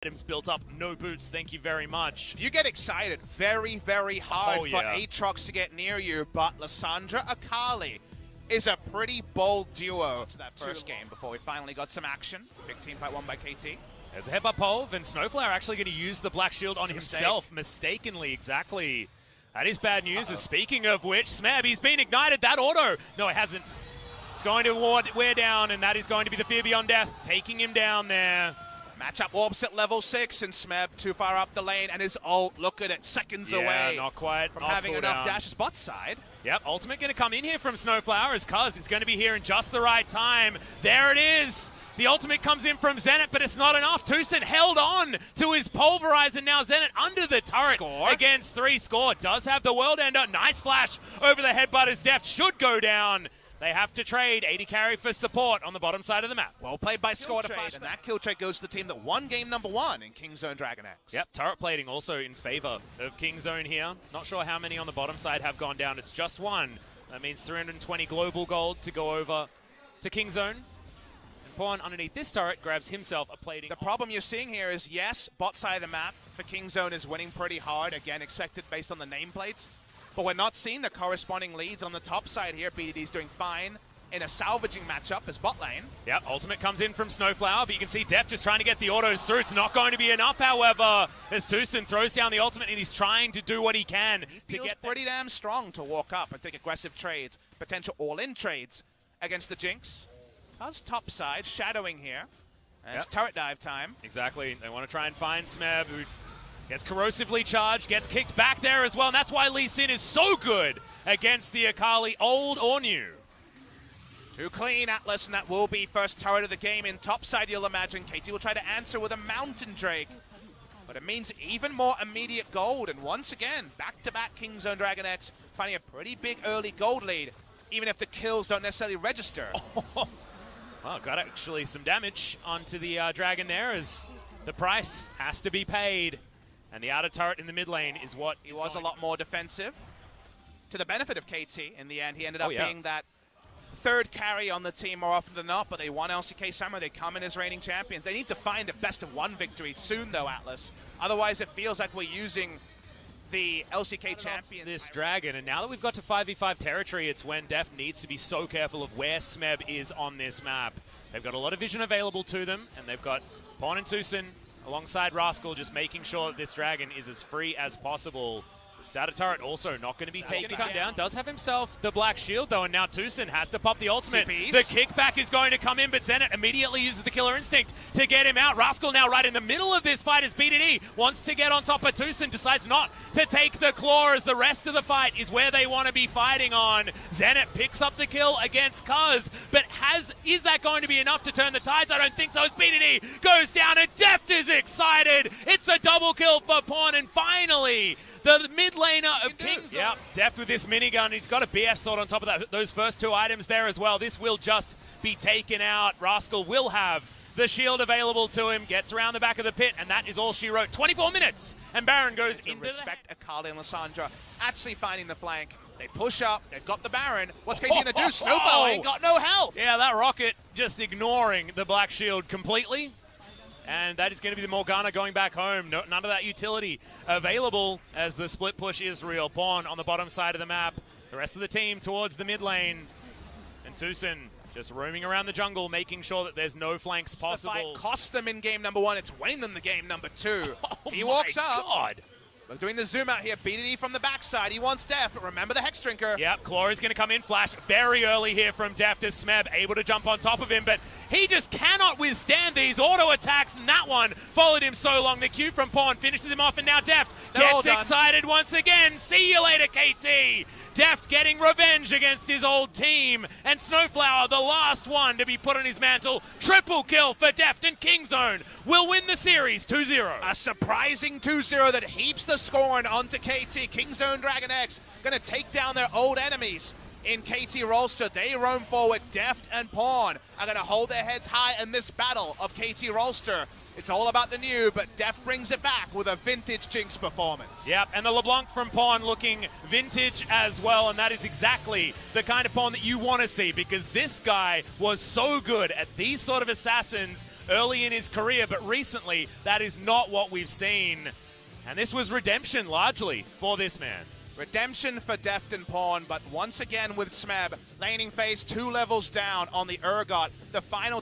items built up, no boots, thank you very much. You get excited very, very hard for yeah. Aatrox to get near you, but Lissandra Akali is a pretty bold duo to that first game before we finally got some action. Big team fight won by KT. There's a headbutt Pove, and Snowflower actually going to use the Black Shield on himself, mistakenly, exactly. That is bad news. Speaking of which, Smeb, he's been ignited, that auto. No, it hasn't. It's going to wear down, and that is going to be the Fear Beyond Death, taking him down there. Matchup warps at level 6, and Smeb too far up the lane, and his ult, look at it, seconds away. Not quite. From having enough dashes bot side. Yep, ultimate going to come in here from Snowflower as Cuz is going to be here in just the right time. There it is. The ultimate comes in from Zenit, but it's not enough. Tucson held on to his pulverize, and now Zenit under the turret against 3 score. Does have the world ender. Nice flash over the headbutt as Deft should go down. They have to trade 80 carry for support on the bottom side of the map. Well played by Score to fight, and that kill trade goes to the team that won game number 1 in Kingzone Dragon X. Yep, turret plating also in favor of Kingzone here. Not sure how many on the bottom side have gone down. It's just one. That means 320 global gold to go over to Kingzone. And Pawn underneath this turret grabs himself a plating. The problem you're seeing here is, yes, bot side of the map for Kingzone is winning pretty hard. Again, expected based on the nameplates. But we're not seeing the corresponding leads on the top side here. BDD's doing fine in a salvaging matchup as bot lane. Yep, ultimate comes in from Snowflower, but you can see Deft just trying to get the autos through. It's not going to be enough, however, as Tucson throws down the ultimate, and he's trying to do what he can to get pretty damn strong to walk up and take aggressive trades, potential all-in trades against the Jinx. Does top side, shadowing here. It's turret dive time. Exactly. They want to try and find Smeb, who gets corrosively charged, gets kicked back there as well, and that's why Lee Sin is so good against the Akali, old or new. Too clean, Atlas, and that will be first turret of the game in topside, you'll imagine. KT will try to answer with a Mountain Drake, but it means even more immediate gold, and once again, back-to-back Kingzone Dragon X finding a pretty big early gold lead, even if the kills don't necessarily register. Well, got actually some damage onto the Dragon there, as the price has to be paid. And the outer turret in the mid lane is what he was a lot more defensive. To the benefit of KT, in the end, he ended up being that third carry on the team more often than not, but they won LCK Summer. They come in as reigning champions. They need to find a best-of-1 victory soon, though, Atlas. Otherwise, it feels like we're using the LCK champions. This Dragon, and now that we've got to 5v5 territory, it's when Def needs to be so careful of where Smeb is on this map. They've got a lot of vision available to them, and they've got Pawn and Tucson alongside Rascal, just making sure that this Dragon is as free as possible. His outer turret also not going to be taken down. Does have himself the Black Shield, though, and now Tucson has to pop the ultimate. TPs. The kickback is going to come in, but Zenit immediately uses the Killer Instinct to get him out. Rascal now right in the middle of this fight as BDD wants to get on top of Tucson, decides not to take the claw, as the rest of the fight is where they want to be fighting on. Zenit picks up the kill against Cuz, but is that going to be enough to turn the tides? I don't think so, as BDD goes down, and Deft is excited. It's a double kill for Pawn, and finally, the mid laner of Kingzone. Yep, Deft with this minigun. He's got a BF sword on top of that. Those first 2 items there as well. This will just be taken out. Rascal will have the shield available to him. Gets around the back of the pit, and that is all she wrote. 24 minutes, and Baron goes into respect Akali and Lissandra actually finding the flank. They push up. They've got the Baron. What's KT going to do? Snowflower ain't got no health. Yeah, that rocket just ignoring the Black Shield completely. And that is going to be the Morgana going back home. None of that utility available, as the split push is real. Pawn on the bottom side of the map. The rest of the team towards the mid lane. And Tucson just roaming around the jungle, making sure that there's no flanks possible. The fight cost them in game number 1. It's winning them the game number 2. Oh, he walks up. God. We're doing the zoom out here. BDD from the backside. He wants Deft, but remember the Hex Drinker. Yep, Claw is going to come in. Flash very early here from Deft, as Smeb able to jump on top of him, but he just cannot withstand these auto attacks, and that one followed him so long. The Q from Pawn finishes him off, and now Deft gets excited once again. See you later, KT. Deft getting revenge against his old team, and Snowflower, the last one to be put on his mantle. Triple kill for Deft, and Kingzone will win the series 2-0. A surprising 2-0 that heaps the scoring onto KT. Kingzone Dragon X going to take down their old enemies. in KT Rolster. They roam forward. Deft and Pawn are going to hold their heads high in this battle of KT Rolster. It's all about the new, but Deft brings it back with a vintage Jinx performance. Yep, and the LeBlanc from Pawn looking vintage as well, and that is exactly the kind of Pawn that you want to see, because this guy was so good at these sort of assassins early in his career, but recently that is not what we've seen. And this was redemption largely for this man. Redemption for Deft and Pawn, but once again with Smeb, laning phase 2 levels down on the Urgot. The final